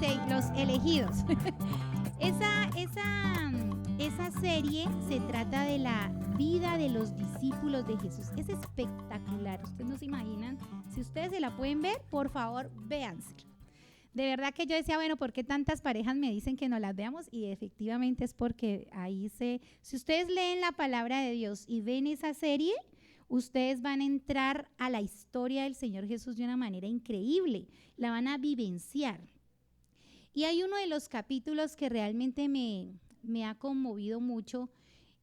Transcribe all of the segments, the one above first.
los elegidos. Esa serie se trata de la vida de los discípulos de Jesús. Es espectacular. Ustedes no se imaginan. Si ustedes se la pueden ver, por favor, véanse. De verdad que yo decía, bueno, ¿por qué tantas parejas me dicen que no las veamos? Y efectivamente es porque si ustedes leen la palabra de Dios y ven esa serie, ustedes van a entrar a la historia del Señor Jesús de una manera increíble, la van a vivenciar. Y hay uno de los capítulos que realmente me ha conmovido mucho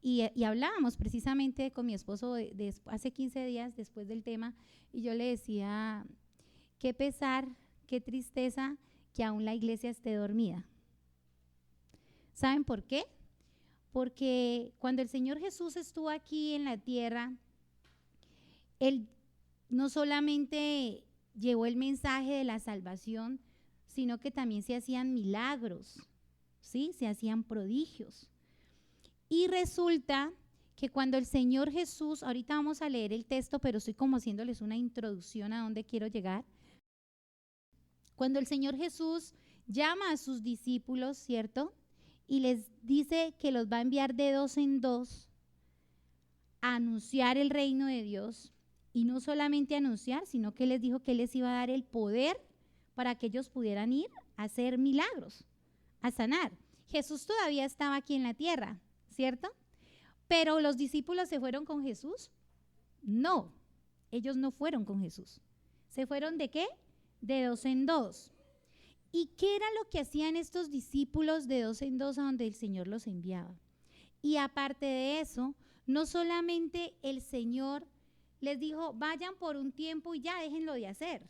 y hablábamos precisamente con mi esposo hace 15 días después del tema y yo le decía, qué pesar, qué tristeza que aún la iglesia esté dormida. ¿Saben por qué? Porque cuando el Señor Jesús estuvo aquí en la tierra, Él no solamente llevó el mensaje de la salvación, sino que también se hacían milagros, ¿sí? Se hacían prodigios. Y resulta que cuando el Señor Jesús, ahorita vamos a leer el texto, pero estoy como haciéndoles una introducción a dónde quiero llegar. Cuando el Señor Jesús llama a sus discípulos, ¿cierto? Y les dice que los va a enviar de 2 en 2 a anunciar el reino de Dios. Y no solamente anunciar, sino que les dijo que les iba a dar el poder para que ellos pudieran ir a hacer milagros, a sanar. Jesús todavía estaba aquí en la tierra, ¿cierto? Pero los discípulos se fueron con Jesús. No, ellos no fueron con Jesús. ¿Se fueron de qué? De 2 en 2. ¿Y qué era lo que hacían estos discípulos de 2 en 2 a donde el Señor los enviaba? Y aparte de eso, no solamente el Señor les dijo, vayan por un tiempo y ya déjenlo de hacer.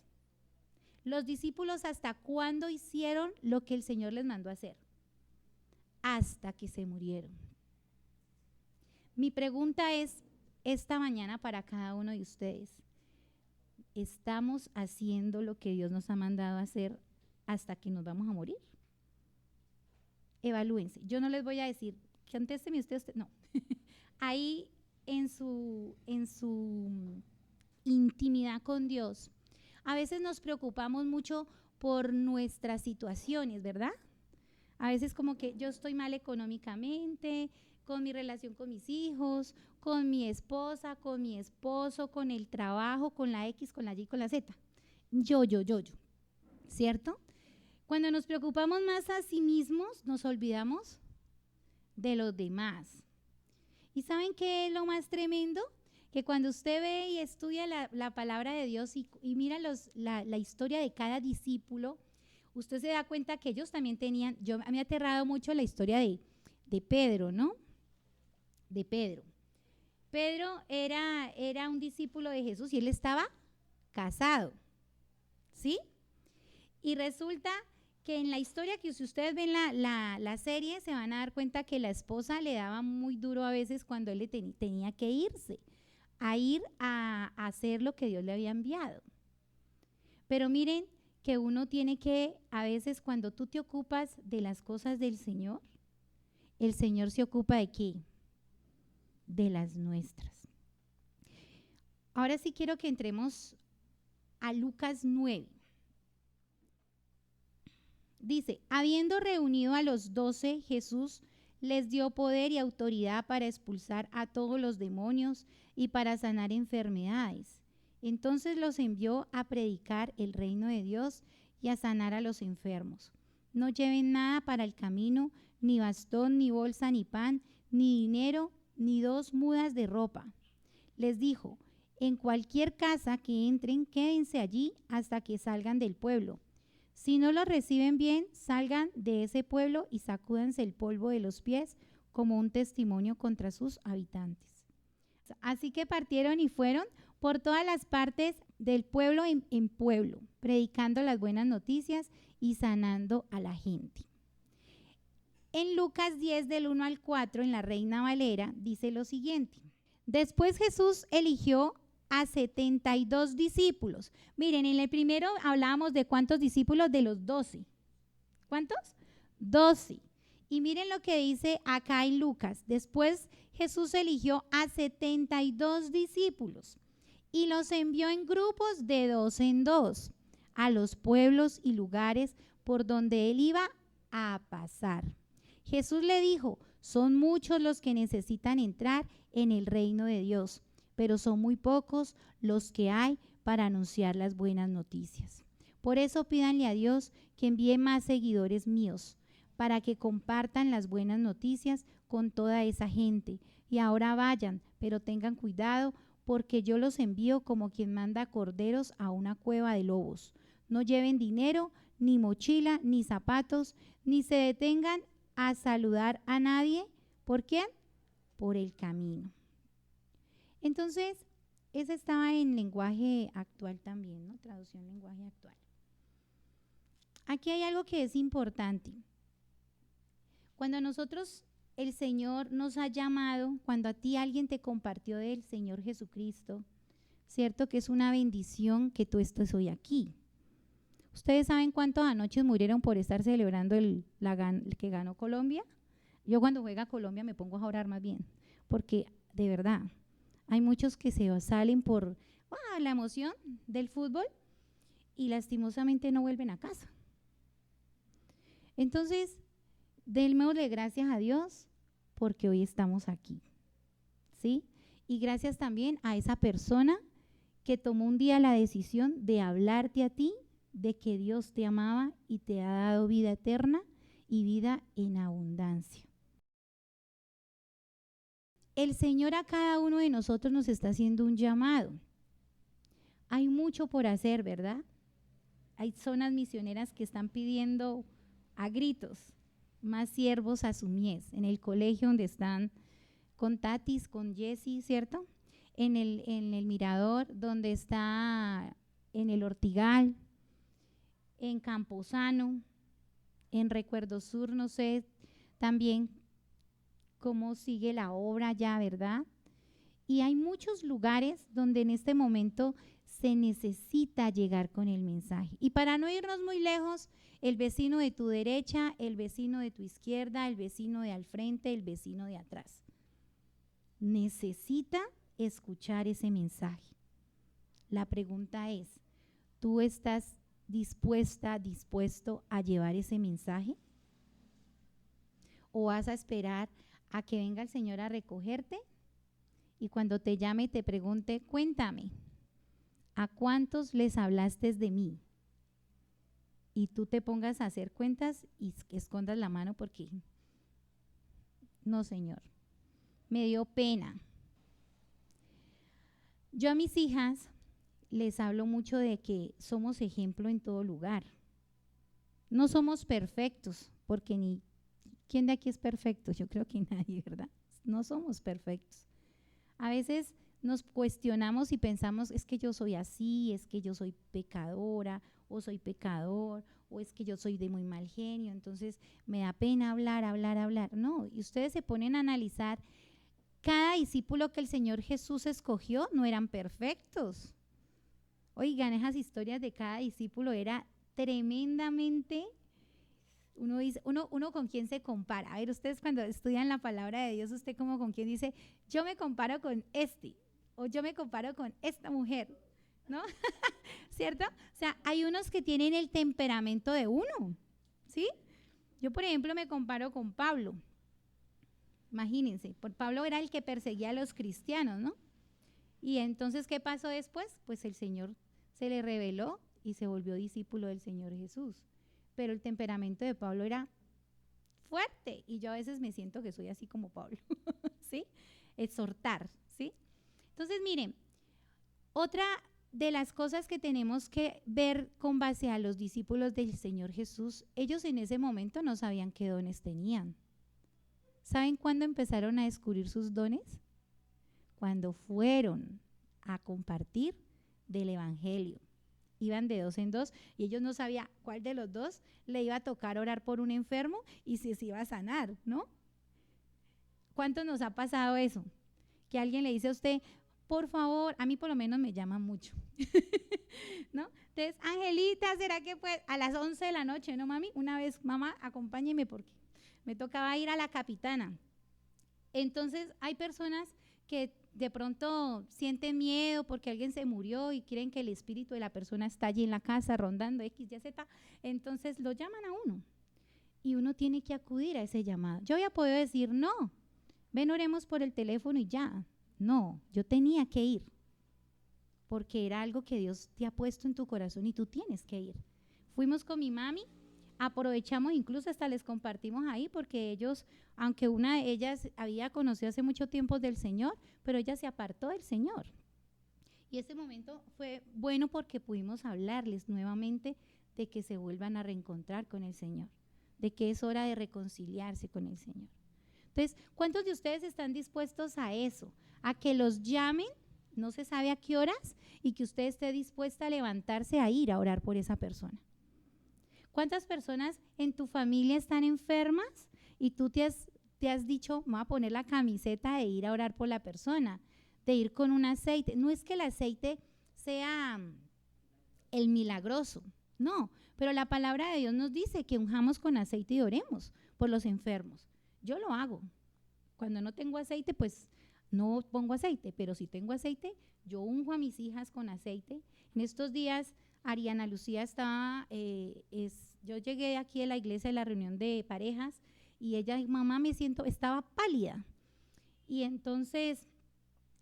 Los discípulos, ¿hasta cuándo hicieron lo que el Señor les mandó a hacer? Hasta que se murieron. Mi pregunta es, esta mañana para cada uno de ustedes, ¿estamos haciendo lo que Dios nos ha mandado a hacer hasta que nos vamos a morir? Evalúense. Yo no les voy a decir, contésteme usted, no. Ahí en su intimidad con Dios, a veces nos preocupamos mucho por nuestras situaciones, ¿verdad? A veces como que yo estoy mal económicamente, con mi relación con mis hijos, con mi esposa, con mi esposo, con el trabajo, con la X, con la Y, con la Z. Yo, ¿cierto? Cuando nos preocupamos más a sí mismos, nos olvidamos de los demás. ¿Y saben qué es lo más tremendo? Que cuando usted ve y estudia la palabra de Dios y mira la historia de cada discípulo, usted se da cuenta que ellos también tenían, a mí me ha aterrado mucho la historia de Pedro, ¿no? De Pedro. Pedro era un discípulo de Jesús y él estaba casado, ¿sí? Y resulta que en la historia que si ustedes ven la serie se van a dar cuenta que la esposa le daba muy duro a veces cuando él tenía que irse, a ir a hacer lo que Dios le había enviado. Pero miren que uno tiene que, a veces cuando tú te ocupas de las cosas del Señor, el Señor se ocupa de ¿qué? De las nuestras. Ahora sí quiero que entremos a Lucas 9. Dice, habiendo reunido a los 12, Jesús les dio poder y autoridad para expulsar a todos los demonios y para sanar enfermedades. Entonces los envió a predicar el reino de Dios y a sanar a los enfermos. No lleven nada para el camino, ni bastón, ni bolsa, ni pan, ni dinero, ni 2 mudas de ropa. Les dijo, en cualquier casa que entren, quédense allí hasta que salgan del pueblo. Si no los reciben bien, salgan de ese pueblo y sacúdanse el polvo de los pies como un testimonio contra sus habitantes. Así que partieron y fueron por todas las partes del pueblo en pueblo, predicando las buenas noticias y sanando a la gente. En Lucas 10, del 1 al 4, en la Reina Valera, dice lo siguiente. Después Jesús eligió a 72 discípulos. Miren, en el primero hablábamos de cuántos discípulos, de los 12. ¿Cuántos? 12. Y miren lo que dice acá en Lucas. Después Jesús eligió a 72 discípulos y los envió en grupos de 2 en 2 a los pueblos y lugares por donde él iba a pasar. Jesús le dijo, son muchos los que necesitan entrar en el reino de Dios, pero son muy pocos los que hay para anunciar las buenas noticias. Por eso pídanle a Dios que envíe más seguidores míos, para que compartan las buenas noticias con toda esa gente. Y ahora vayan, pero tengan cuidado, porque yo los envío como quien manda corderos a una cueva de lobos. No lleven dinero, ni mochila, ni zapatos, ni se detengan a saludar a nadie. ¿Por quién? Por el camino. Entonces, esa estaba en lenguaje actual también, ¿no? Traducción lenguaje actual. Aquí hay algo que es importante. Cuando nosotros, el Señor nos ha llamado, cuando a ti alguien te compartió del Señor Jesucristo, cierto que es una bendición que tú estés hoy aquí. ¿Ustedes saben cuántos anoche murieron por estar celebrando el que ganó Colombia? Yo cuando juega Colombia me pongo a orar más bien, porque de verdad hay muchos que se salen por la emoción del fútbol y lastimosamente no vuelven a casa. Entonces, démosle gracias a Dios porque hoy estamos aquí, ¿sí? Y gracias también a esa persona que tomó un día la decisión de hablarte a ti, de que Dios te amaba y te ha dado vida eterna y vida en abundancia. El Señor a cada uno de nosotros nos está haciendo un llamado. Hay mucho por hacer, ¿verdad? Hay zonas misioneras que están pidiendo a gritos más siervos a su mies. En el colegio donde están con Tatis, con Jessy, ¿cierto? En el Mirador, donde está en el Ortigal, en Camposano, en Recuerdo Sur, no sé también cómo sigue la obra ya, ¿verdad? Y hay muchos lugares donde en este momento se necesita llegar con el mensaje. Y para no irnos muy lejos, el vecino de tu derecha, el vecino de tu izquierda, el vecino de al frente, el vecino de atrás, necesita escuchar ese mensaje. La pregunta es, ¿tú estás dispuesto a llevar ese mensaje? ¿O vas a esperar a que venga el Señor a recogerte? Y cuando te llame y te pregunte, cuéntame, ¿a cuántos les hablaste de mí? Y tú te pongas a hacer cuentas y escondas la mano porque, no, Señor, me dio pena. Yo a mis hijas les hablo mucho de que somos ejemplo en todo lugar. No somos perfectos, porque ni ¿quién de aquí es perfecto? Yo creo que nadie, ¿verdad? No somos perfectos. A veces nos cuestionamos y pensamos, es que yo soy así, es que yo soy pecadora, o soy pecador, o es que yo soy de muy mal genio, entonces me da pena hablar. No, y ustedes se ponen a analizar, cada discípulo que el Señor Jesús escogió no eran perfectos. Oigan, esas historias de cada discípulo era tremendamente, uno dice, uno con quién se compara. A ver, ustedes cuando estudian la palabra de Dios, usted como con quién dice, yo me comparo con o yo me comparo con esta mujer, ¿no? ¿Cierto? O sea, hay unos que tienen el temperamento de uno, ¿sí? Yo, por ejemplo, me comparo con Pablo. Imagínense, Pablo era el que perseguía a los cristianos, ¿no? Y entonces, ¿qué pasó después? Pues el Señor se le reveló y se volvió discípulo del Señor Jesús. Pero el temperamento de Pablo era fuerte y yo a veces me siento que soy así como Pablo, ¿sí? Exhortar, ¿sí? Entonces, miren, otra de las cosas que tenemos que ver con base a los discípulos del Señor Jesús, ellos en ese momento no sabían qué dones tenían. ¿Saben cuándo empezaron a descubrir sus dones? Cuando fueron a compartir del Evangelio. Iban de 2 en 2 y ellos no sabían cuál de los dos le iba a tocar orar por un enfermo y si se iba a sanar, ¿no? ¿Cuánto nos ha pasado eso? Que alguien le dice a usted, por favor, a mí por lo menos me llama mucho, ¿no? Entonces, Angelita, ¿será que pues a las 11 de la noche, no mami? Una vez, mamá, acompáñeme porque me tocaba ir a la Capitana. Entonces, hay personas que de pronto sienten miedo porque alguien se murió y quieren que el espíritu de la persona está allí en la casa rondando X, Y, Z, entonces lo llaman a uno y uno tiene que acudir a ese llamado. Yo había podido decir, no, ven, oremos por el teléfono y ya. No, yo tenía que ir porque era algo que Dios te ha puesto en tu corazón y tú tienes que ir. Fuimos con mi mami, aprovechamos, incluso hasta les compartimos ahí porque ellos, aunque una de ellas había conocido hace mucho tiempo del Señor, pero ella se apartó del Señor. Y ese momento fue bueno porque pudimos hablarles nuevamente de que se vuelvan a reencontrar con el Señor, de que es hora de reconciliarse con el Señor. Entonces, ¿cuántos de ustedes están dispuestos a eso? A que los llamen, no se sabe a qué horas, y que usted esté dispuesta a levantarse a ir a orar por esa persona. ¿Cuántas personas en tu familia están enfermas y tú te has dicho, me voy a poner la camiseta de ir a orar por la persona, de ir con un aceite? No es que el aceite sea el milagroso, no, pero la palabra de Dios nos dice que unjamos con aceite y oremos por los enfermos. Yo lo hago. Cuando no tengo aceite, pues no pongo aceite, pero si tengo aceite, yo unjo a mis hijas con aceite. En estos días, Ariana Lucía estaba, yo llegué aquí a la iglesia de la reunión de parejas y ella, mamá, estaba pálida. Y entonces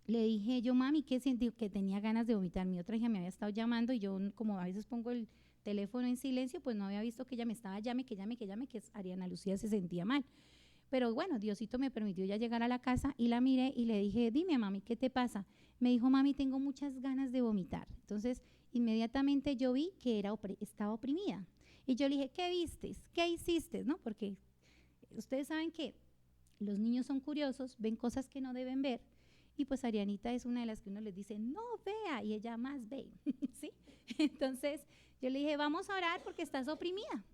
le dije yo, mami, ¿qué sentí? Que tenía ganas de vomitar. Mi otra hija me había estado llamando y yo, como a veces pongo el teléfono en silencio, pues no había visto que ella me estaba que Ariana Lucía se sentía mal. Pero bueno, Diosito me permitió ya llegar a la casa y la miré y le dije, dime, mami, ¿qué te pasa? Me dijo, mami, tengo muchas ganas de vomitar. Entonces, inmediatamente yo vi que estaba oprimida. Y yo le dije, ¿qué vistes? ¿Qué hiciste? ¿No? Porque ustedes saben que los niños son curiosos, ven cosas que no deben ver. Y pues Arianita es una de las que uno les dice, no vea, y ella más ve. ¿Sí? Entonces, yo le dije, vamos a orar porque estás oprimida.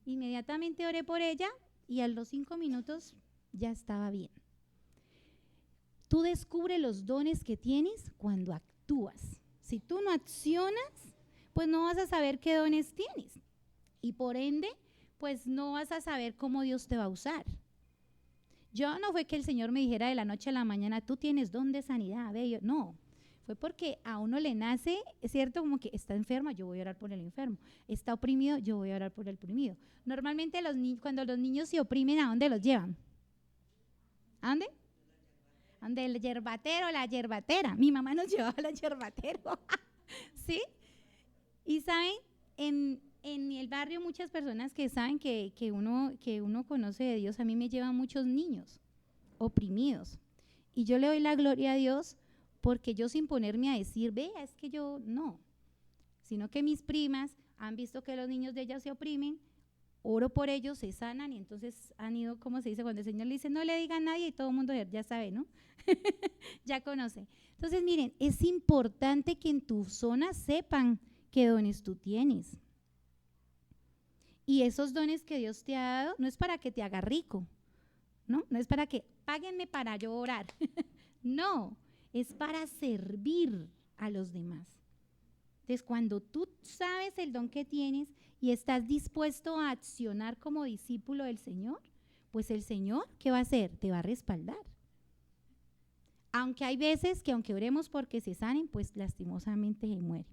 Inmediatamente oré por ella y a los 5 minutos ya estaba bien. Tú descubres los dones que tienes cuando actúas. Si tú no accionas, pues no vas a saber qué dones tienes. Y por ende, pues no vas a saber cómo Dios te va a usar. Yo no fue que el Señor me dijera de la noche a la mañana, tú tienes don de sanidad, ve. No, fue porque a uno le nace, es cierto, como que está enferma, yo voy a orar por el enfermo. Está oprimido, yo voy a orar por el oprimido. Normalmente cuando los niños se oprimen, ¿a dónde los llevan? ¿A dónde? ¿Dónde? El yerbatero, la yerbatera. Mi mamá nos llevaba al yerbatero. ¿Sí? Y saben, en el barrio muchas personas que saben que uno conoce de Dios, a mí me llevan muchos niños oprimidos. Y yo le doy la gloria a Dios porque yo, sin ponerme a decir, vea, es que yo no, sino que mis primas han visto que los niños de ellas se oprimen, oro por ellos, se sanan y entonces han ido, ¿cómo se dice? Cuando el Señor le dice, no le diga a nadie, y todo el mundo ya sabe, ¿no? Ya conoce. Entonces, miren, es importante que en tu zona sepan qué dones tú tienes. Y esos dones que Dios te ha dado no es para que te haga rico, ¿no? No es para que páguenme para yo orar. No, es para servir a los demás. Entonces, cuando tú sabes el don que tienes y estás dispuesto a accionar como discípulo del Señor, pues el Señor, ¿qué va a hacer? Te va a respaldar. Aunque hay veces que aunque oremos porque se sanen, pues lastimosamente se mueren.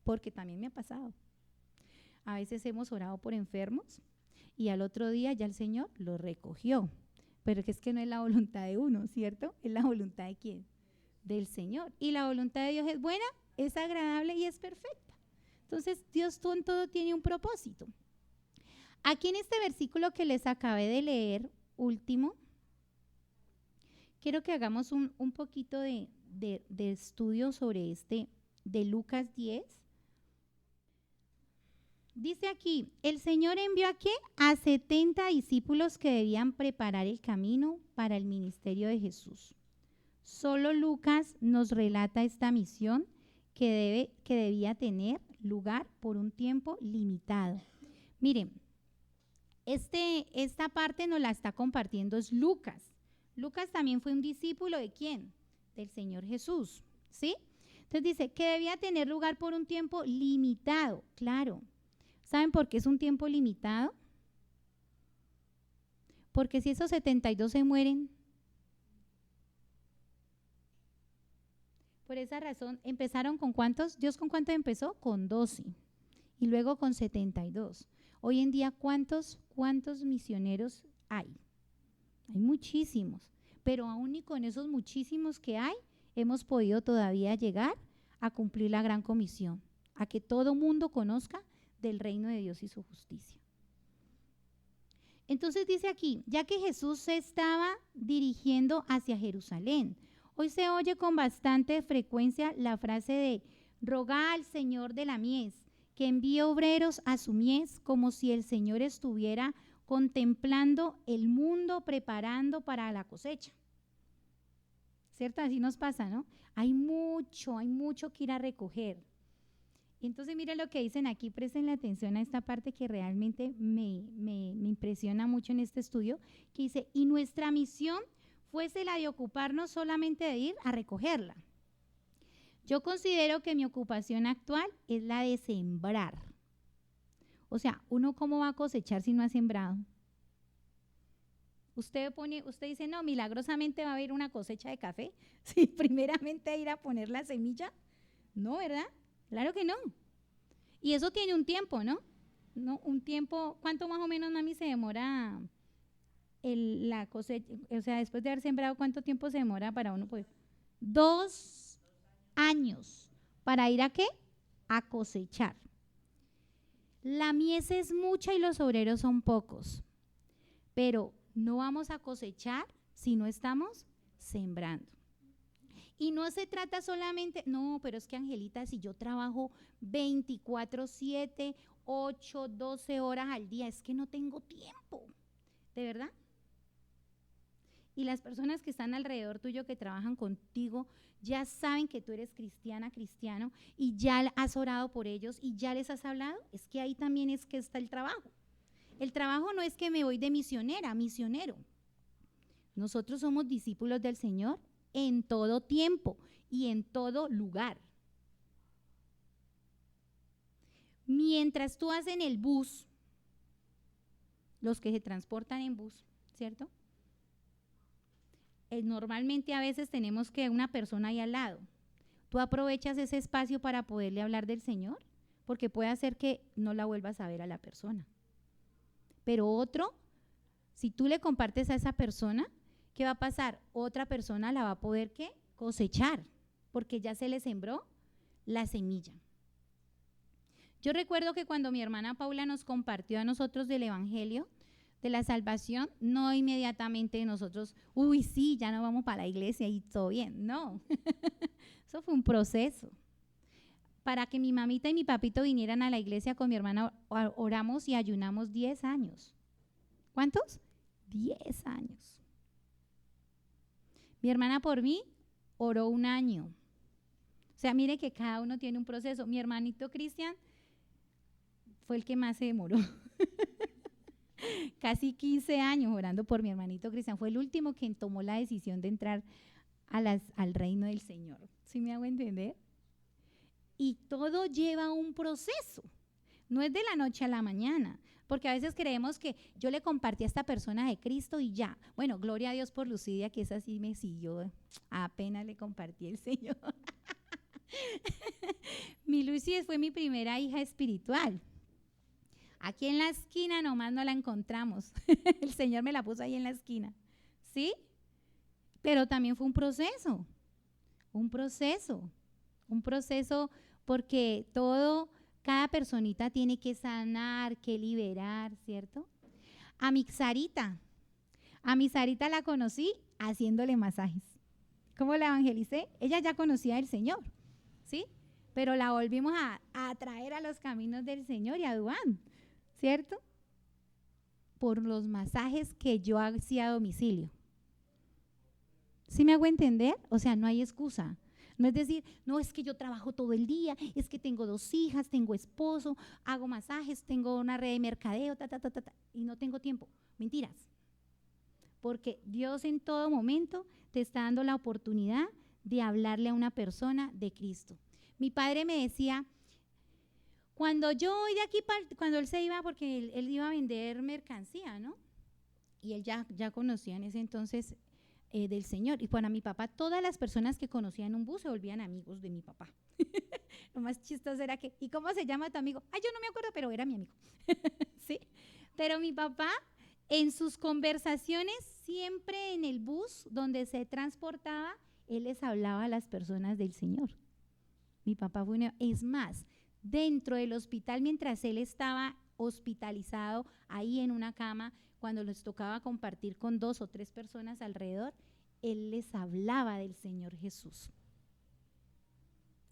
Porque también me ha pasado. A veces hemos orado por enfermos y al otro día ya el Señor lo recogió. Pero es que no es la voluntad de uno, ¿cierto? Es la voluntad de ¿quién? Del Señor. Y la voluntad de Dios es buena, es agradable y es perfecta. Entonces, Dios en todo tiene un propósito. Aquí en este versículo que les acabé de leer, último, quiero que hagamos un poquito de estudio sobre de Lucas 10. Dice aquí, el Señor envió ¿a qué? A 70 discípulos que debían preparar el camino para el ministerio de Jesús. Solo Lucas nos relata esta misión que debía tener lugar por un tiempo limitado. Miren, esta parte nos la está compartiendo es Lucas. Lucas también fue un discípulo ¿de quién? Del Señor Jesús, ¿sí? Entonces dice que debía tener lugar por un tiempo limitado, claro. ¿Saben por qué es un tiempo limitado? Porque si esos 72 se mueren, Por esa razón, empezaron con ¿cuántos? ¿Dios con cuántos empezó? Con 12 y luego con 72. Hoy en día, ¿cuántos misioneros hay? Hay muchísimos, pero aún y con esos muchísimos que hay, hemos podido todavía llegar a cumplir la gran comisión, a que todo mundo conozca del reino de Dios y su justicia. Entonces dice aquí, ya que Jesús se estaba dirigiendo hacia Jerusalén, hoy se oye con bastante frecuencia la frase de roga al Señor de la mies que envíe obreros a su mies, como si el Señor estuviera contemplando el mundo, preparando para la cosecha. ¿Cierto? Así nos pasa, ¿no? Hay mucho que ir a recoger. Entonces, miren lo que dicen aquí, presten atención a esta parte que realmente me impresiona mucho en este estudio, que dice, y nuestra misión fuese la de ocuparnos solamente de ir a recogerla. Yo considero que mi ocupación actual es la de sembrar. O sea, ¿uno cómo va a cosechar si no ha sembrado? Usted dice, no, milagrosamente va a haber una cosecha de café, si primeramente ir a poner la semilla. No, ¿verdad? Claro que no. Y eso tiene un tiempo, ¿no? Un tiempo, ¿cuánto más o menos, mami, se demora la cosecha? O sea, después de haber sembrado, ¿cuánto tiempo se demora para uno poder? 2 años. ¿Para ir a qué? A cosechar. La mies es mucha y los obreros son pocos, pero no vamos a cosechar si no estamos sembrando. Y no se trata solamente, no, pero es que Angelita, si yo trabajo 24/7, 8, 12 horas al día, es que no tengo tiempo, ¿de verdad? Y las personas que están alrededor tuyo, que trabajan contigo, ya saben que tú eres cristiana, cristiano, y ya has orado por ellos y ya les has hablado. Es que ahí también es que está el trabajo. El trabajo no es que me voy de misionera, misionero. Nosotros somos discípulos del Señor en todo tiempo y en todo lugar. Mientras tú vas en el bus, los que se transportan en bus, ¿cierto? Normalmente a veces tenemos que una persona ahí al lado. Tú aprovechas ese espacio para poderle hablar del Señor, porque puede hacer que no la vuelvas a ver a la persona. Pero otro, si tú le compartes a esa persona, ¿qué va a pasar? Otra persona la va a poder ¿qué? Cosechar, porque ya se le sembró la semilla. Yo recuerdo que cuando mi hermana Paula nos compartió a nosotros del Evangelio, de la salvación, no inmediatamente nosotros, uy, sí, ya no vamos para la iglesia y todo bien. No, eso fue un proceso. Para que mi mamita y mi papito vinieran a la iglesia con mi hermana, oramos y ayunamos 10 años. ¿Cuántos? 10 años. Mi hermana por mí oró 1 año. O sea, mire que cada uno tiene un proceso. Mi hermanito Cristian fue el que más se demoró. Casi 15 años orando por mi hermanito Cristian. Fue el último que tomó la decisión de entrar al reino del Señor. ¿Sí me hago entender? Y todo lleva un proceso. No es de la noche a la mañana. Porque a veces creemos que yo le compartí a esta persona de Cristo y ya. Bueno, gloria a Dios por Lucidia, que esa sí me siguió. Apenas le compartí el Señor. Mi Lucy fue mi primera hija espiritual. Aquí en la esquina nomás no la encontramos. El Señor me la puso ahí en la esquina. ¿Sí? Pero también fue un proceso. Un proceso porque cada personita tiene que sanar, que liberar, ¿cierto? A mi Sarita la conocí haciéndole masajes. ¿Cómo la evangelicé? Ella ya conocía al Señor, ¿sí? Pero la volvimos a traer a los caminos del Señor y a Dubán, ¿cierto? Por los masajes que yo hacía a domicilio. ¿Sí me hago entender? O sea, no hay excusa. No es decir, no, es que yo trabajo todo el día, es que tengo 2 hijas, tengo esposo, hago masajes, tengo una red de mercadeo, y no tengo tiempo. Mentiras. Porque Dios en todo momento te está dando la oportunidad de hablarle a una persona de Cristo. Mi padre me decía, cuando yo voy de aquí, cuando él se iba, porque él iba a vender mercancía, ¿no? Y él ya conocía en ese entonces del Señor. Y para mi papá, todas las personas que conocían un bus se volvían amigos de mi papá. Lo más chistoso era que, ¿y cómo se llama tu amigo? Ay, yo no me acuerdo, pero era mi amigo. ¿Sí? Pero mi papá, en sus conversaciones, siempre en el bus donde se transportaba, él les hablaba a las personas del Señor. Mi papá fue es más, dentro del hospital, mientras él estaba hospitalizado ahí en una cama, cuando les tocaba compartir con 2 o 3 personas alrededor, él les hablaba del Señor Jesús.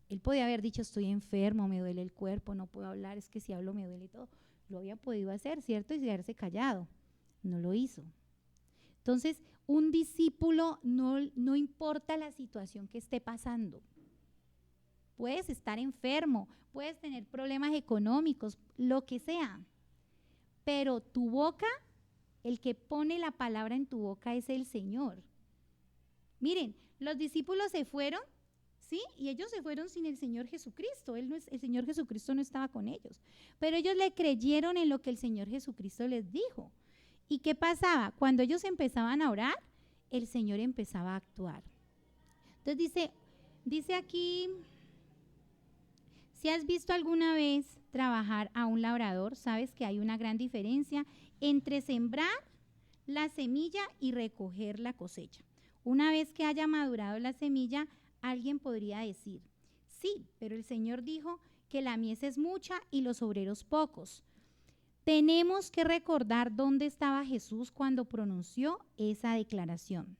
Él podía haber dicho, estoy enfermo, me duele el cuerpo, no puedo hablar, es que si hablo me duele todo. Lo había podido hacer, ¿cierto? Y quedarse callado. No lo hizo. Entonces, un discípulo no importa la situación que esté pasando. Puedes estar enfermo, puedes tener problemas económicos, lo que sea. Pero tu boca, el que pone la palabra en tu boca es el Señor. Miren, los discípulos se fueron, ¿sí? Y ellos se fueron sin el Señor Jesucristo. El Señor Jesucristo no estaba con ellos. Pero ellos le creyeron en lo que el Señor Jesucristo les dijo. ¿Y qué pasaba? Cuando ellos empezaban a orar, el Señor empezaba a actuar. Entonces dice aquí, si has visto alguna vez trabajar a un labrador, sabes que hay una gran diferencia entre sembrar la semilla y recoger la cosecha. Una vez que haya madurado la semilla, alguien podría decir, sí, pero el Señor dijo que la mies es mucha y los obreros pocos. Tenemos que recordar dónde estaba Jesús cuando pronunció esa declaración.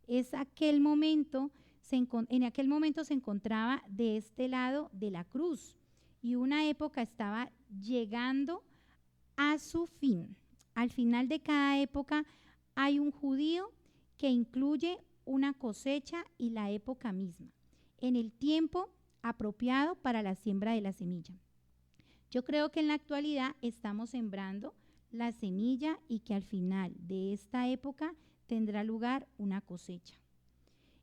En aquel momento se encontraba de este lado de la cruz y una época estaba llegando a su fin. Al final de cada época hay un judío que incluye una cosecha y la época misma, en el tiempo apropiado para la siembra de la semilla. Yo creo que en la actualidad estamos sembrando la semilla y que al final de esta época tendrá lugar una cosecha.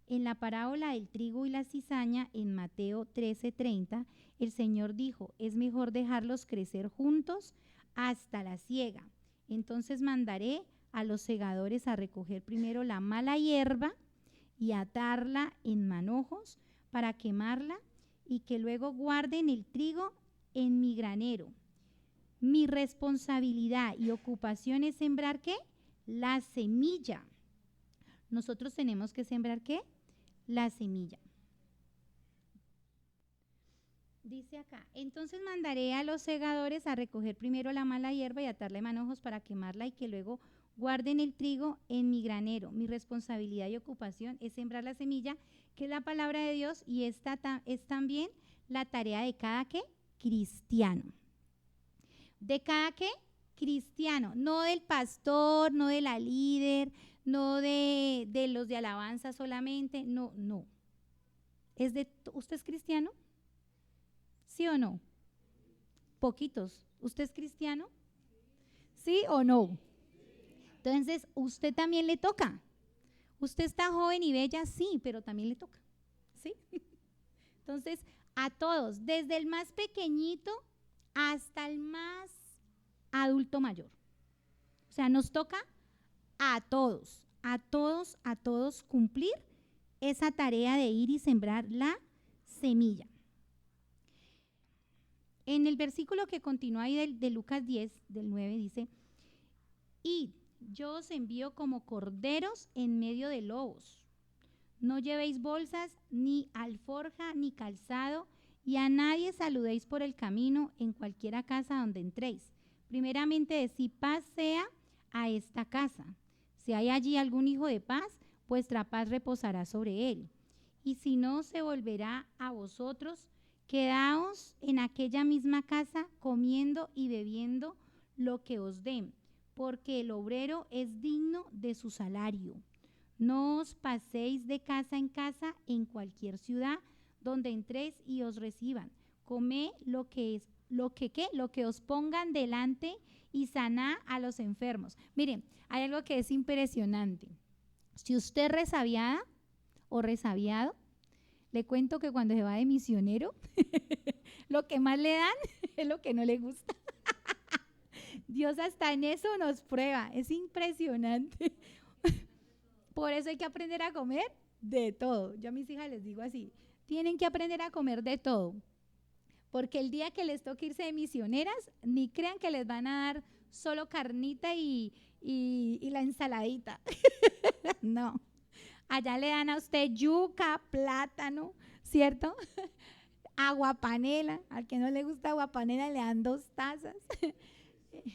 En la parábola del trigo y la cizaña, en Mateo 13:30, el Señor dijo, es mejor dejarlos crecer juntos hasta la siega. Entonces mandaré a los segadores a recoger primero la mala hierba y atarla en manojos para quemarla y que luego guarden el trigo en mi granero. Mi responsabilidad y ocupación es sembrar ¿qué? La semilla. Nosotros tenemos que sembrar ¿qué? La semilla. Dice acá, entonces mandaré a los segadores a recoger primero la mala hierba y atarla en manojos para quemarla y que luego guarden el trigo en mi granero. Mi responsabilidad y ocupación es sembrar la semilla, que es la palabra de Dios, y esta es también la tarea de cada ¿qué? Cristiano. ¿De cada qué? Cristiano, no del pastor, no de la líder, no de los de alabanza solamente, no. ¿Es ¿Usted es cristiano? ¿Sí o no? Poquitos. ¿Usted es cristiano? ¿Sí o no? Entonces, usted también le toca. Usted está joven y bella, sí, pero también le toca. ¿Sí? Entonces, a todos, desde el más pequeñito hasta el más adulto mayor. O sea, nos toca a todos cumplir esa tarea de ir y sembrar la semilla. En el versículo que continúa ahí de Lucas 10, del 9, dice, id, yo os envío como corderos en medio de lobos. No llevéis bolsas, ni alforja, ni calzado, y a nadie saludéis por el camino en cualquiera casa donde entréis. Primeramente decid paz sea a esta casa. Si hay allí algún hijo de paz, vuestra paz reposará sobre él. Y si no, se volverá a vosotros. Quedaos en aquella misma casa comiendo y bebiendo lo que os den, porque el obrero es digno de su salario. No os paséis de casa en casa en cualquier ciudad donde entréis y os reciban. Comed lo que os pongan delante y sanad a los enfermos. Miren, hay algo que es impresionante. Si usted es resabiada o resabiado, le cuento que cuando se va de misionero, lo que más le dan es lo que no le gusta. Dios hasta en eso nos prueba, es impresionante. Por eso hay que aprender a comer de todo. Yo a mis hijas les digo así, tienen que aprender a comer de todo. Porque el día que les toque irse de misioneras, ni crean que les van a dar solo carnita y la ensaladita. No. Allá le dan a usted yuca, plátano, ¿cierto? Aguapanela. Al que no le gusta aguapanela le dan 2 tazas.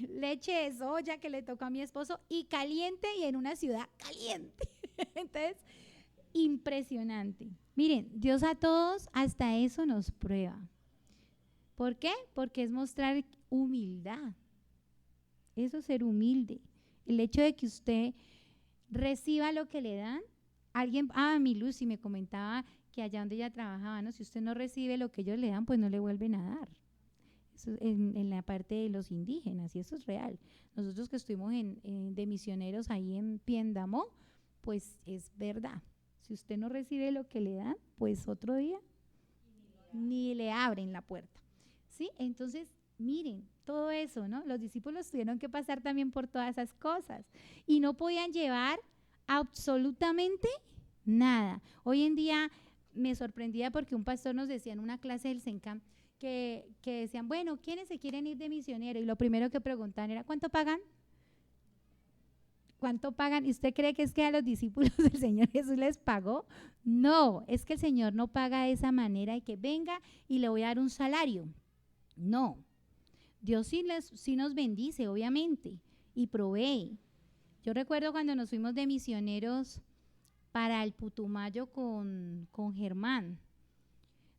Leche de soya que le tocó a mi esposo y caliente y en una ciudad caliente. Entonces, impresionante. Miren, Dios a todos hasta eso nos prueba. ¿Por qué? Porque es mostrar humildad. Eso es ser humilde. El hecho de que usted reciba lo que le dan. Alguien, mi Lucy me comentaba que allá donde ella trabajaba, ¿no? Si usted no recibe lo que ellos le dan, pues no le vuelven a dar. Eso en la parte de los indígenas, y eso es real. Nosotros que estuvimos de misioneros ahí en Piendamó, pues es verdad. Si usted no recibe lo que le dan, pues otro día ni le abren la puerta. ¿Sí? Entonces, miren, todo eso, ¿no? Los discípulos tuvieron que pasar también por todas esas cosas y no podían llevar absolutamente nada. Hoy en día me sorprendía porque un pastor nos decía en una clase del CENCAM que decían, bueno, ¿quiénes se quieren ir de misionero? Y lo primero que preguntaban era, ¿cuánto pagan? ¿Cuánto pagan? ¿Y usted cree que es que a los discípulos del Señor Jesús les pagó? No, es que el Señor no paga de esa manera y que venga y le voy a dar un salario. No, Dios sí nos bendice, obviamente, y provee. Yo recuerdo cuando nos fuimos de misioneros para el Putumayo con Germán,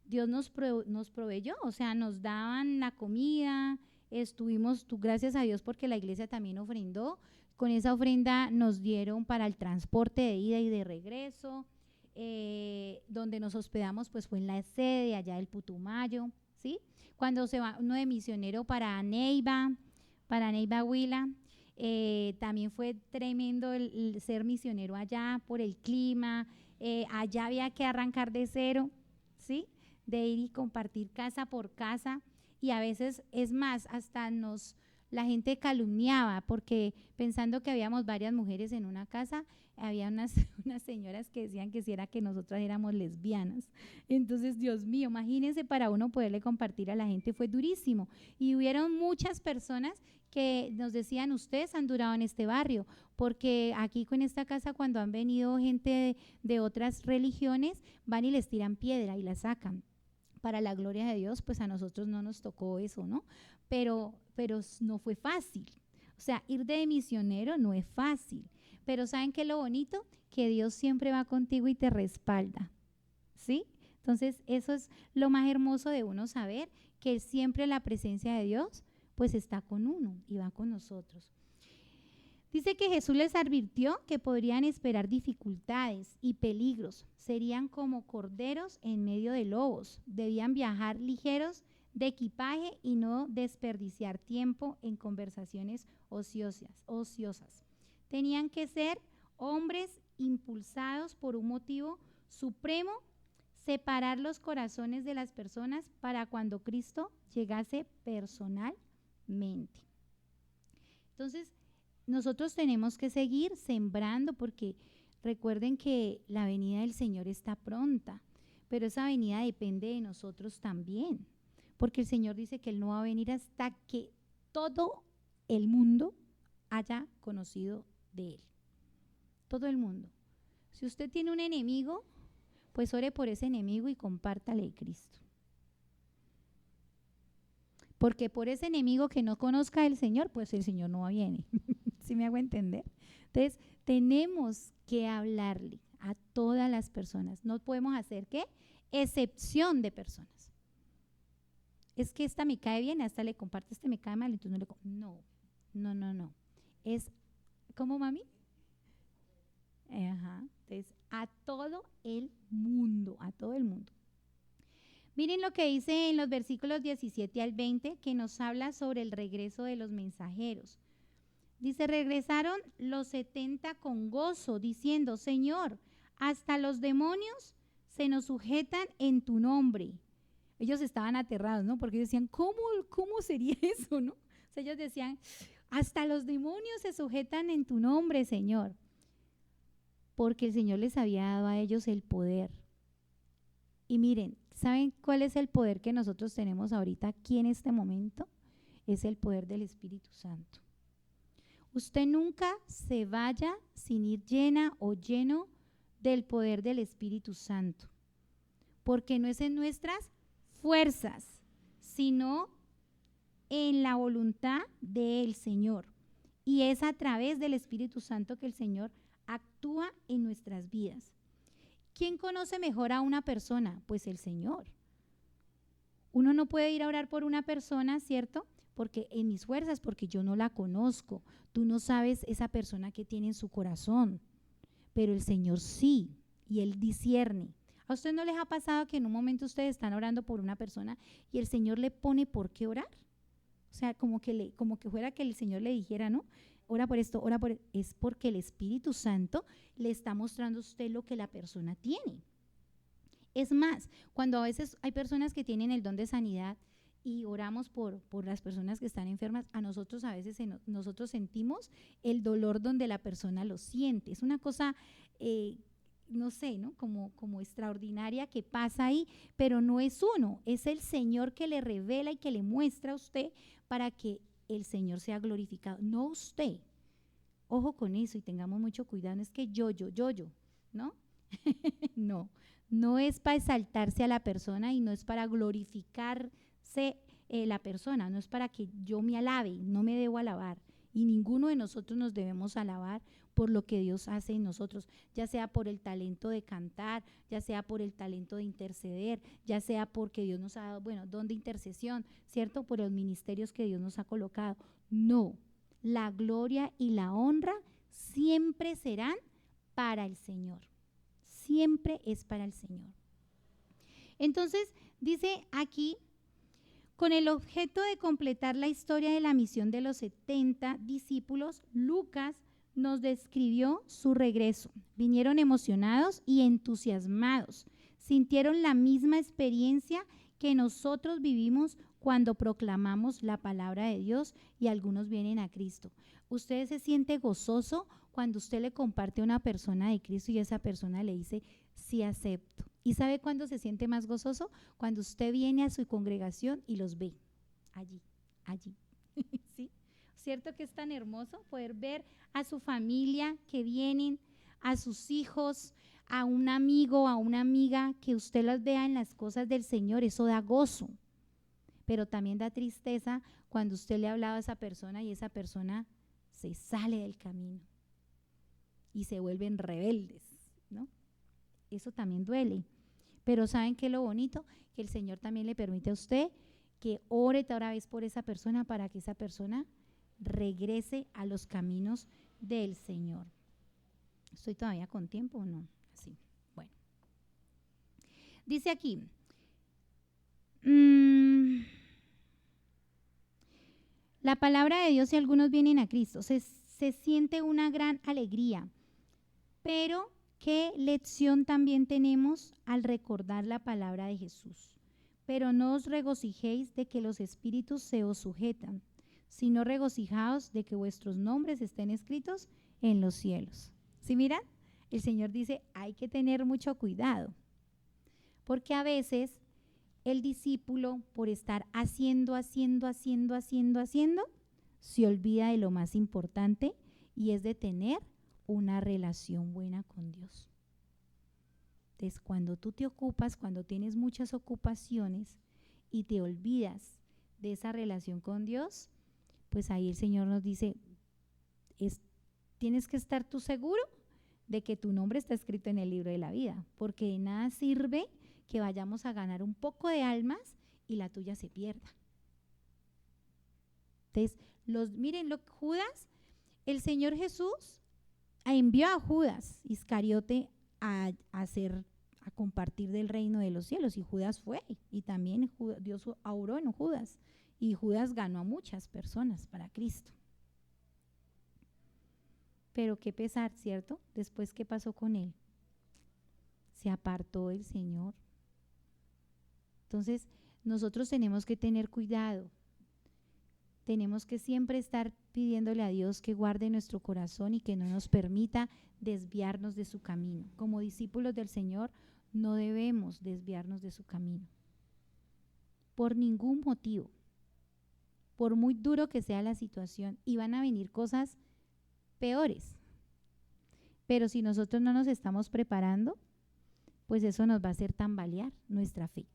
Dios nos proveyó, o sea, nos daban la comida, estuvimos, gracias a Dios porque la iglesia también ofrendó, con esa ofrenda nos dieron para el transporte de ida y de regreso, donde nos hospedamos pues fue en la sede allá del Putumayo, ¿sí? Cuando se va uno de misionero para Neiva Huila, también fue tremendo el ser misionero allá por el clima, allá había que arrancar de cero, ¿sí? De ir y compartir casa por casa y a veces es más, hasta la gente calumniaba porque pensando que habíamos varias mujeres en una casa, había unas señoras que decían que si era que nosotras éramos lesbianas. Entonces, Dios mío, imagínense para uno poderle compartir a la gente, fue durísimo. Y hubieron muchas personas que nos decían, ustedes han durado en este barrio, porque aquí con esta casa cuando han venido gente de otras religiones, van y les tiran piedra y la sacan. Para la gloria de Dios, pues a nosotros no nos tocó eso, ¿no? Pero no fue fácil. O sea, ir de misionero no es fácil. Pero ¿saben qué es lo bonito? Que Dios siempre va contigo y te respalda, ¿sí? Entonces, eso es lo más hermoso de uno saber, que siempre la presencia de Dios, pues está con uno y va con nosotros. Dice que Jesús les advirtió que podrían esperar dificultades y peligros. Serían como corderos en medio de lobos. Debían viajar ligeros de equipaje y no desperdiciar tiempo en conversaciones ociosas. Tenían que ser hombres impulsados por un motivo supremo, separar los corazones de las personas para cuando Cristo llegase personalmente. Entonces, nosotros tenemos que seguir sembrando porque recuerden que la venida del Señor está pronta, pero esa venida depende de nosotros también, porque el Señor dice que Él no va a venir hasta que todo el mundo haya conocido de Él. Todo el mundo. Si usted tiene un enemigo, pues ore por ese enemigo y compártale de Cristo. Porque por ese enemigo que no conozca el Señor, pues el Señor no viene. ¿Sí me hago entender? Entonces, tenemos que hablarle a todas las personas. No podemos hacer, ¿qué? Excepción de personas. Es que esta me cae bien, a esta le comparte, este me cae mal, entonces no le comparto. No. Es, ¿cómo, mami? Ajá. Entonces, a todo el mundo, a todo el mundo. Miren lo que dice en los versículos 17 al 20, que nos habla sobre el regreso de los mensajeros. Dice, regresaron los 70 con gozo, diciendo, Señor, hasta los demonios se nos sujetan en tu nombre. Ellos estaban aterrados, ¿no? Porque decían, ¿cómo sería eso, no? O sea, ellos decían, hasta los demonios se sujetan en tu nombre, Señor. porque el Señor les había dado a ellos el poder. Y miren, ¿saben cuál es el poder que nosotros tenemos ahorita aquí en este momento? Es el poder del Espíritu Santo. Usted nunca se vaya sin ir llena o lleno del poder del Espíritu Santo, porque no es en nuestras fuerzas, sino en la voluntad del Señor. Y es a través del Espíritu Santo que el Señor actúa en nuestras vidas. ¿Quién conoce mejor a una persona? Pues el Señor. Uno no puede ir a orar por una persona, ¿cierto? Porque en mis fuerzas, porque yo no la conozco. Tú no sabes esa persona que tiene en su corazón, pero el Señor sí, y Él discierne. ¿A usted no les ha pasado que en un momento ustedes están orando por una persona y el Señor le pone por qué orar? O sea, como que fuera que el Señor le dijera, ¿no? Ora por esto, ora por esto. Es porque el Espíritu Santo le está mostrando a usted lo que la persona tiene. Es más, cuando a veces hay personas que tienen el don de sanidad y oramos por las personas que están enfermas, a nosotros a veces nosotros sentimos el dolor donde la persona lo siente. Es una cosa, no sé, ¿no? Como extraordinaria que pasa ahí, pero no es uno, es el Señor que le revela y que le muestra a usted para que el Señor sea glorificado, no usted. Ojo con eso y tengamos mucho cuidado, no es que yo, ¿no? No, no es para exaltarse a la persona y no es para glorificarse la persona, no es para que yo me alabe, no me debo alabar. Y ninguno de nosotros nos debemos alabar por lo que Dios hace en nosotros, ya sea por el talento de cantar, ya sea por el talento de interceder, ya sea porque Dios nos ha dado, bueno, don de intercesión, ¿cierto? Por los ministerios que Dios nos ha colocado. No, la gloria y la honra siempre serán para el Señor. Siempre es para el Señor. Entonces, dice aquí, con el objeto de completar la historia de la misión de los 70 discípulos, Lucas nos describió su regreso. Vinieron emocionados y entusiasmados. Sintieron la misma experiencia que nosotros vivimos cuando proclamamos la palabra de Dios y algunos vienen a Cristo. ¿Usted se siente gozoso cuando usted le comparte a una persona de Cristo y esa persona le dice, sí acepto? ¿Y sabe cuándo se siente más gozoso? Cuando usted viene a su congregación y los ve allí. ¿Sí? ¿Cierto que es tan hermoso poder ver a su familia que vienen, a sus hijos, a un amigo, a una amiga, que usted las vea en las cosas del Señor? Eso da gozo, pero también da tristeza cuando usted le ha hablado a esa persona y esa persona se sale del camino y se vuelven rebeldes, ¿no? Eso también duele. Pero ¿saben qué es lo bonito? Que el Señor también le permite a usted que ore otra vez por esa persona para que esa persona regrese a los caminos del Señor. ¿Estoy todavía con tiempo o no? Sí, bueno. Dice aquí, la palabra de Dios, si algunos vienen a Cristo, se siente una gran alegría, pero ¿qué lección también tenemos al recordar la palabra de Jesús? Pero no os regocijéis de que los espíritus se os sujetan, sino regocijaos de que vuestros nombres estén escritos en los cielos. ¿Sí miran? El Señor dice, hay que tener mucho cuidado, porque a veces el discípulo, por estar haciendo, se olvida de lo más importante, y es de tener una relación buena con Dios. Entonces, cuando tú te ocupas, cuando tienes muchas ocupaciones y te olvidas de esa relación con Dios, pues ahí el Señor nos dice, tienes que estar tú seguro de que tu nombre está escrito en el libro de la vida, porque de nada sirve que vayamos a ganar un poco de almas y la tuya se pierda. Entonces, miren, Judas, el Señor Jesús envió a Judas Iscariote a compartir del reino de los cielos, y Judas fue, y también Dios obró en Judas, y Judas ganó a muchas personas para Cristo. Pero qué pesar, ¿cierto? Después, ¿qué pasó con él? Se apartó del Señor. Entonces, nosotros tenemos que tener cuidado. tenemos que siempre estar pidiéndole a Dios que guarde nuestro corazón y que no nos permita desviarnos de su camino. Como discípulos del Señor, no debemos desviarnos de su camino. Por ningún motivo. Por muy duro que sea la situación, y van a venir cosas peores. Pero si nosotros no nos estamos preparando, pues eso nos va a hacer tambalear nuestra fe.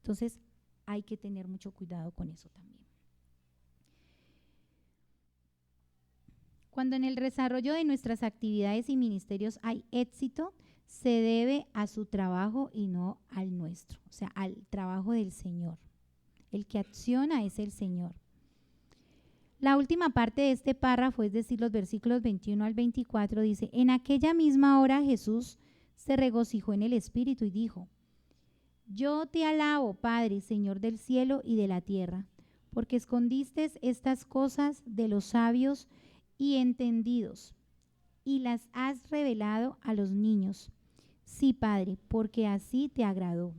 Entonces, hay que tener mucho cuidado con eso también. Cuando en el desarrollo de nuestras actividades y ministerios hay éxito, se debe a su trabajo y no al nuestro, o sea, al trabajo del Señor. El que acciona es el Señor. La última parte de este párrafo, es decir, los versículos 21 al 24, dice: en aquella misma hora Jesús se regocijó en el Espíritu y dijo: yo te alabo, Padre, Señor del cielo y de la tierra, porque escondiste estas cosas de los sabios y entendidos, y las has revelado a los niños. Sí, Padre, porque así te agradó.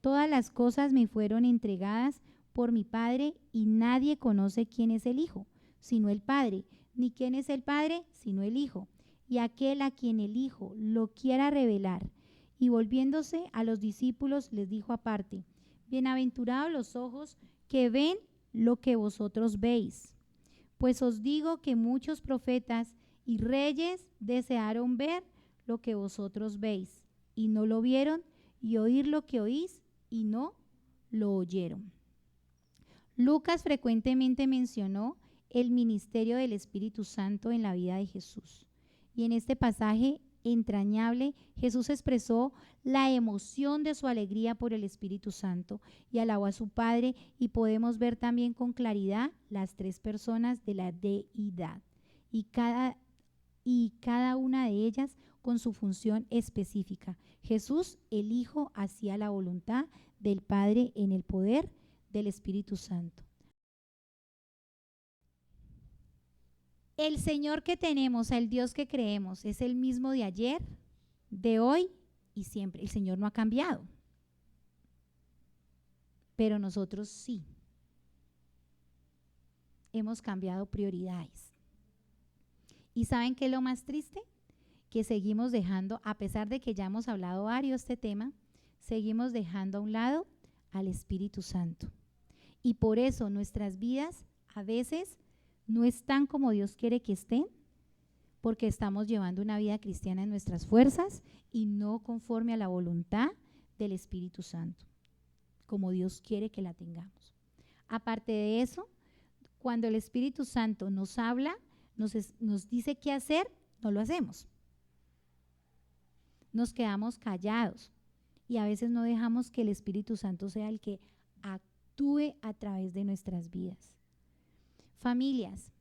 Todas las cosas me fueron entregadas por mi Padre, y nadie conoce quién es el Hijo, sino el Padre, ni quién es el Padre, sino el Hijo, y aquel a quien el Hijo lo quiera revelar. Y volviéndose a los discípulos, les dijo aparte: bienaventurados los ojos que ven lo que vosotros veis. Pues os digo que muchos profetas y reyes desearon ver lo que vosotros veis, y no lo vieron, y oír lo que oís, y no lo oyeron. Lucas frecuentemente mencionó el ministerio del Espíritu Santo en la vida de Jesús. Y en este pasaje entrañable, Jesús expresó la emoción de su alegría por el Espíritu Santo y alabó a su Padre, y podemos ver también con claridad las tres personas de la deidad y cada una de ellas con su función específica. Jesús, el Hijo, hacía la voluntad del Padre en el poder del Espíritu Santo. El Señor que tenemos, el Dios que creemos, es el mismo de ayer, de hoy y siempre. El Señor no ha cambiado, pero nosotros sí. Hemos cambiado prioridades. ¿Y saben qué es lo más triste? Que seguimos dejando, a pesar de que ya hemos hablado varios de este tema, seguimos dejando a un lado al Espíritu Santo. Y por eso nuestras vidas a veces no están como Dios quiere que estén, porque estamos llevando una vida cristiana en nuestras fuerzas y no conforme a la voluntad del Espíritu Santo, como Dios quiere que la tengamos. Aparte de eso, cuando el Espíritu Santo nos habla, nos dice qué hacer, no lo hacemos. Nos quedamos callados y a veces no dejamos que el Espíritu Santo sea el que actúe a través de nuestras vidas. Familias,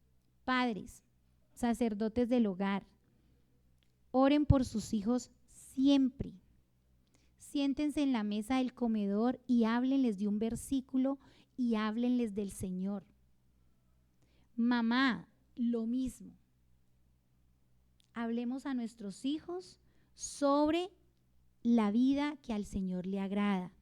padres, sacerdotes del hogar, oren por sus hijos siempre. Siéntense en la mesa del comedor y háblenles de un versículo y háblenles del Señor. Mamá, lo mismo. Hablemos a nuestros hijos sobre la vida que al Señor le agrada.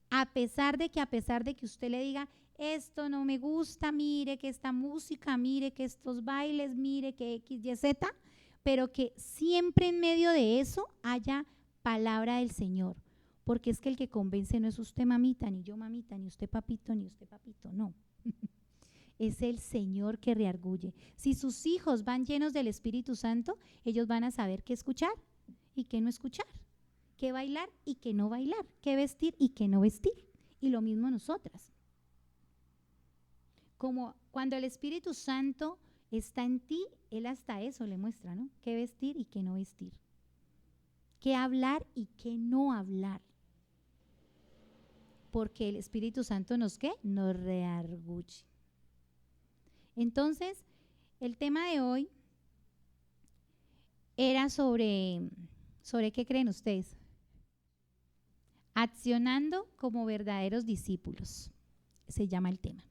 A pesar de que usted le diga: esto no me gusta, mire que esta música, mire que estos bailes, mire que X, Y, Z, pero que siempre en medio de eso haya palabra del Señor, porque es que el que convence no es usted, mamita, ni yo, mamita, ni usted, papito, no. Es el Señor que reargulle. Si sus hijos van llenos del Espíritu Santo, ellos van a saber qué escuchar y qué no escuchar, qué bailar y qué no bailar, qué vestir y qué no vestir. Y lo mismo nosotras. Como cuando el Espíritu Santo está en ti, Él hasta eso le muestra, ¿no? Qué vestir y qué no vestir. Qué hablar y qué no hablar. Porque el Espíritu Santo nos reargulle. Entonces, el tema de hoy era sobre ¿qué creen ustedes? Accionando como verdaderos discípulos, se llama el tema.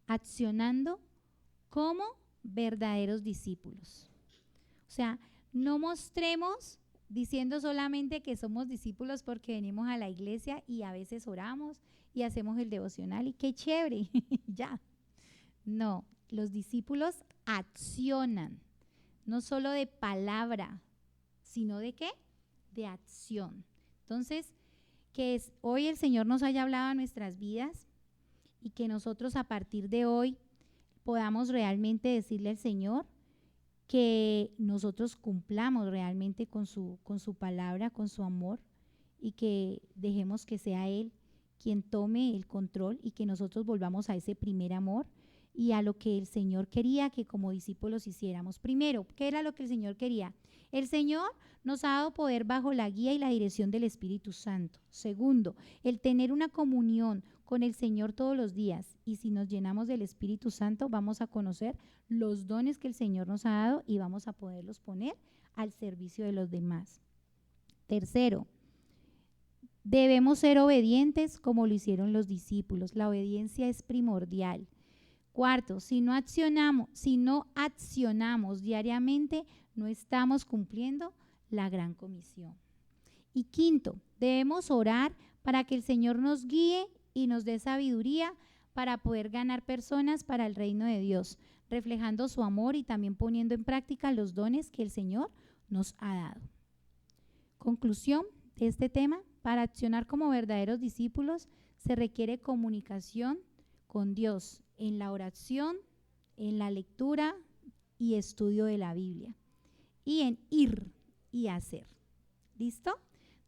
Accionando como verdaderos discípulos. O sea, no mostremos diciendo solamente que somos discípulos porque venimos a la iglesia y a veces oramos y hacemos el devocional y qué chévere, ya. No, los discípulos accionan, no solo de palabra, sino de ¿qué? De acción. Entonces, hoy el Señor nos haya hablado a nuestras vidas y que nosotros a partir de hoy podamos realmente decirle al Señor que nosotros cumplamos realmente con su palabra, con su amor, y que dejemos que sea Él quien tome el control y que nosotros volvamos a ese primer amor y a lo que el Señor quería que como discípulos hiciéramos. Primero, ¿qué era lo que el Señor quería? El Señor nos ha dado poder bajo la guía y la dirección del Espíritu Santo. Segundo, el tener una comunión con el Señor todos los días. Y si nos llenamos del Espíritu Santo, vamos a conocer los dones que el Señor nos ha dado y vamos a poderlos poner al servicio de los demás. Tercero, debemos ser obedientes como lo hicieron los discípulos. La obediencia es primordial. Cuarto, si no accionamos diariamente, no estamos cumpliendo la gran comisión. Y quinto, debemos orar para que el Señor nos guíe y nos dé sabiduría para poder ganar personas para el reino de Dios, reflejando su amor y también poniendo en práctica los dones que el Señor nos ha dado. Conclusión de este tema: para accionar como verdaderos discípulos se requiere comunicación con Dios en la oración, en la lectura y estudio de la Biblia, y en ir y hacer. ¿Listo?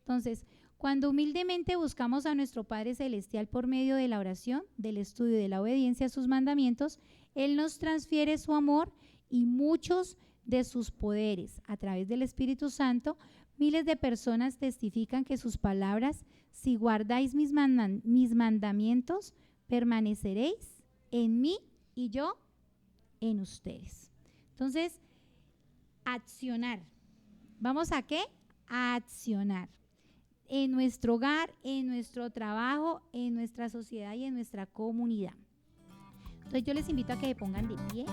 Entonces, cuando humildemente buscamos a nuestro Padre Celestial por medio de la oración, del estudio y de la obediencia a sus mandamientos, Él nos transfiere su amor y muchos de sus poderes. A través del Espíritu Santo, miles de personas testifican que sus palabras: si guardáis mis mandamientos, permaneceréis en mí y yo en ustedes. Entonces, accionar. ¿Vamos a qué? A accionar. En nuestro hogar, en nuestro trabajo, en nuestra sociedad y en nuestra comunidad. Entonces yo les invito a que se pongan de pie.